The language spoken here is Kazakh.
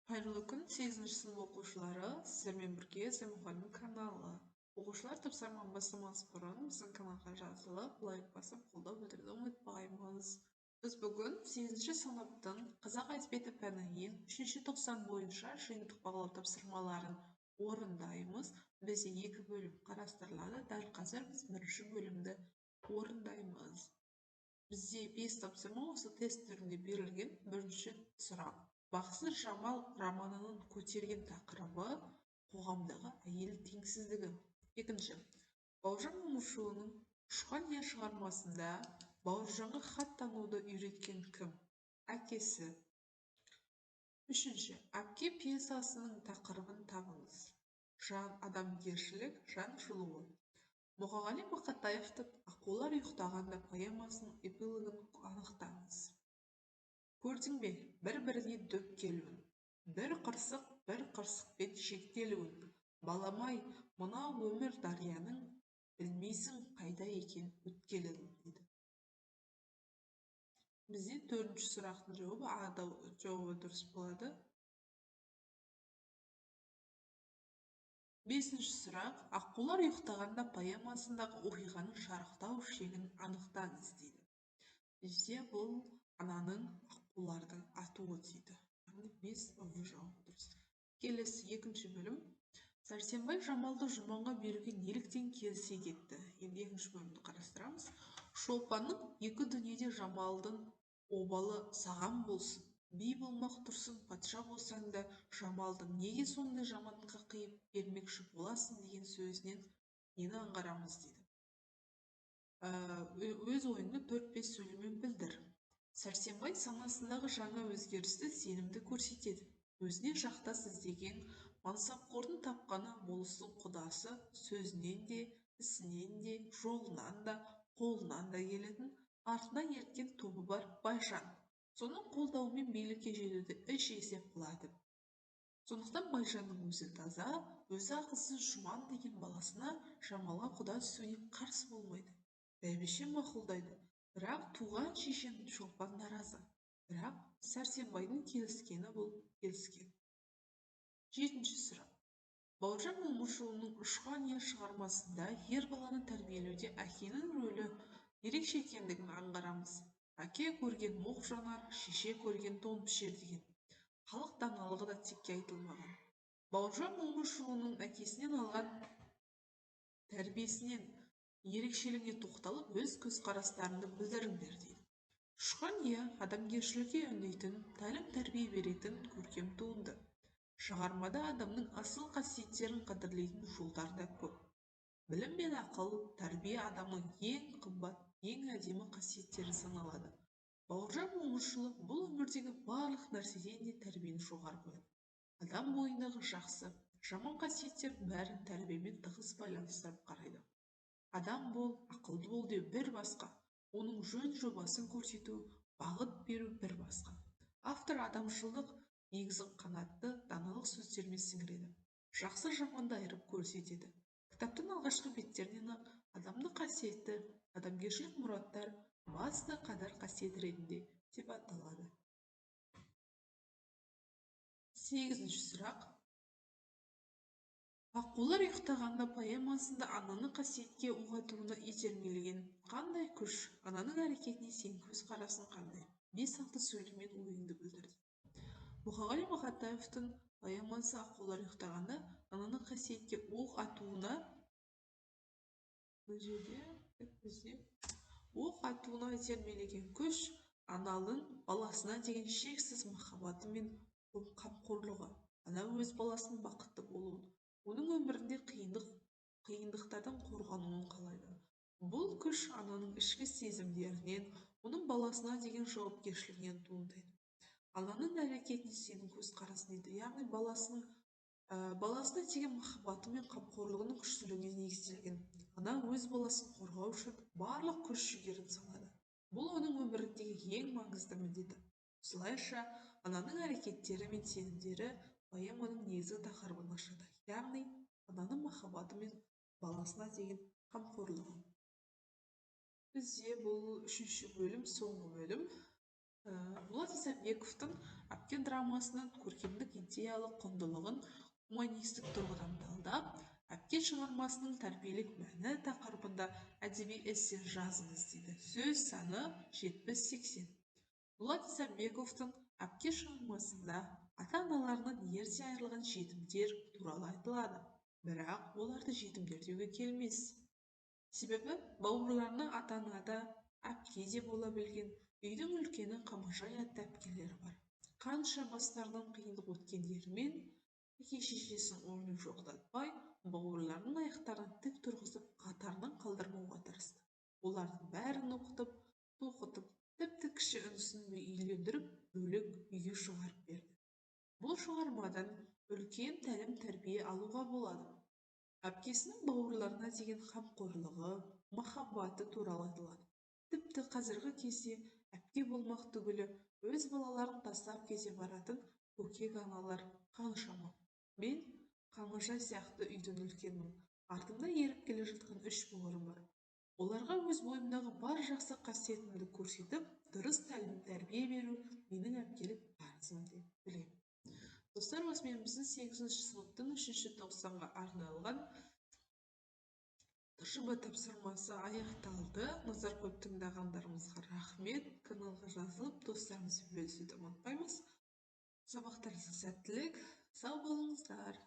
Қайырлы күн, 8-ші сынып оқушылары, сіздермен бірге мұғалім каналы. Оқушылар тапсырманы бастамас бұрын біздің каналға жазылып, лайк басып, қолдау білдіруді ұмытпаймыз. Біз бүгін 8-ші сыныптың қазақ әдебиеті пәнінен 3-ші тоқсан бойынша жиынтық бағалау тапсырмаларын орындаймыз. Бізде 2 бөлім қарастырылады. Дәл қазір біз 1-ші бөлімді орындаймыз. Бізде 5 тапсырма осы тест түрінде берілген. Бірінші сұрақ. Бақсы Жамал романының көтерген тақырыбы қоғамдағы әйел теңсіздігі. Екінші. Бауыржан Момышұлының Ұшқан я шығармасында Бауыржанға хат тануды үйреткен кім? Әкесі. Үшінші. Әпке пьесасының тақырыбын табыңыз. Жан адамгершілік, жан жылуы. Мұқағали Мақатаевтың Аққулар ұйықтағанда поэмасының эпилогын анықтаңыз. Көрдің бе, бір-біріне дөп келуін, бір қырсықпен шектелуін. Баламай, мына өмір дарияның, білмейсің қайда екен өткелін, дейді. Бізде 4-ші сұрақтың жауабы дұрыс болады. 5-ші сұрақ. Аққулар ұйықтағанда поэмасындағы оқиғаның шарықтау шегін анықтаңыз, дейді. Бізде бұл ананың аққулардың атуы, дейді. 5 жауабы дұрыс. Келесі 2-ші бөлім. Сәрсенбай Жамалды Жұманға беруге неліктен келісе кетті? Енді 2-ші бөлімді қарастырамыз. Шолпанның екі дүниеде Жамалдың обалы саған болсын. Би болмақ тұрсын, патша болсаң да, Жамалдың неге сондай жаманға қиып бермекші боласың деген сөзінен нені аңғарамыз, дейді. Өз ойыңды 4-5 сөйлеммен білдір. Сәрсенбай санасындағы жаңа өзгерісті сенімді көрсетеді. Өзіне жақтас іздеген мансапқордың тапқаны болыстың құдасы сөзінен де, ісінен де, жолынан да, қолынан да келетін, артынан ерткен тобы бар Байжан. Соның қолдауымен билікке жетуді іш есеп қылады. Сондықтан Байжанның өзі таза, өзі ақылсыз Жұман деген баласына Жамалға құда түсуіне қарсы болмайды. Бәйбіше мақұлдайды, бірақ туған шешен Шолпан наразы. Бірақ Сәрсенбайдың келіскені бұл келіскен. 7-ші сұрақ. Бауыржан Момышұлының Ұшқан я шығармасында ер баланы тәрбиелеуде әкенің рөлі ерекше екендігін аңғарамыз. Әке көрген моқ жанар, шеше көрген тон пішер деген. Халық даналығы да текке айтылмаған. Бауыржан Момышұлының әкесінен алған тәрбиесінен ерекшелігіне тоқталып, өз көзқарастарыңды білдіріңдер, дейді. Ұшқан я адамгершілікке үндейтін, тәлім-тәрбие беретін көркем туынды. Шығармада адамның асыл қасиеттерін қадірлейтін жолдар да көп. Білім мен ақыл, тәрбие адамның ең қымбат, ең әдемі қасиеттері саналады. Бауыржан Момышұлы бұл өмірдегі барлық нәрседен де тәрбиені жоғары қояды. Адам бойындағы жақсы, жаман қасиеттер бәрін тәрбиемен тығыз байланыстырып қарайды. Адам бол, ақылды бол деу бір басқа, оның жөн жобасын көрсету, бағыт беру бір басқа. Автор адамшылдық негізін қанатты, даналық сөздермен сіңіреді. Жақсы жаманды айырып көрсетеді. Кітаптың алғашқы беттерінен адамдық қасиетті, адамгершілік мұраттар басты қадір қасиет ретінде сипатталады. 8-ші сұрақ. Аққулар ұйықтағанда поэмасында ананы қасиетке ұғатуына итермелеген қандай күш? Ананың әрекетіне сен көзқарасың қандай? 5-6 сөйлеммен ойыңды білдірді. Мұқағали Мақатаевтың поэмасы Аққулар ұйықтағанда ананың қасиетке оқ атуына итермелеген күш ананың баласына деген шексіз махаббаты мен қамқорлығы. Ана өз баласының бақытты болуын, оның өмірінде қиындықтардан қорғануын қалайды. Бұл күш ананың ішкі сезімдерінен, оның баласына деген жауапкершілігінен туындайды. Ананың әрекетіне сенің көзқарасың, дейді. Яғни баласына деген махаббаты мен қамқорлығының күштілігіне негізделген. Ана өз баласын қорғау үшін барлық күш жігерін салады. Бұл оның өміріндегі ең маңызды міндеті. Осылайша ананың әрекеттері мен сенімдері поэманың негізгі тақырыбын ашады. Яғни ананың махаббаты мен баласына деген қамқорлығы. Бізде бұл 3-ші бөлім, соңғы бөлім. Болат Исабековтың «Әпке» драмасының көркемдік идеялық құндылығын гуманистік тұрғыдан талдап, «Әпке» шығармасының тәрбиелік мәні тақырыбында әдеби эссе жазыңыз дейді. Сөз саны 70-80. Болат Исабековтың «Әпке» шығармасында ата-аналарынан ерте айырылған жетімдер туралы айтылады. Бірақ оларды жетімдер деуге келмес. Себебі бауырларына ата-анада әпке де бола білген, үйдің үлкені Қамажай атты әпкелері бар. Қанша бастарынан қиындық өткендерімен әке-шешесін орнын жоқтатпай, бауырларының аяқтарын тік тұрғызып, қатарынан қалдырмауға тырысты. Олардың бәрін оқытып, тоқытып, тіпті кіші інісін үйлендіріп, бөлек үйге шығарып берді. Бұл шығармадан үлкен тәлім тәрбие алуға болады. Әпкесінің бауырларына деген қамқорлығы, махаббаты туралы айтылады. Тіпті қазіргі кезде әпке болмақ түгілі өз балаларын тастап кете баратын көкек аналар қаншама. Мен Қамажай сияқты үйдің үлкенмін. Артымда еріп келе жатқан 3 бауырым бар. Оларға өз бойымдағы бар жақсы қасиетімді көрсетіп, дұрыс тәлім тәрбие беру менің әпкелік парызым деп білемін. Достар, осымен біздің 8-ші сыныптың 3-ші тоқсанға арналған тыржыма тапсырмасы аяқталды. Назар қойып тыңдағандарыңызға рахмет. Каналға жазылып, достарымызбен бөлісуді ұмытпаймыз. Сабақтарыңызға сәттілік. Сау болыңыздар.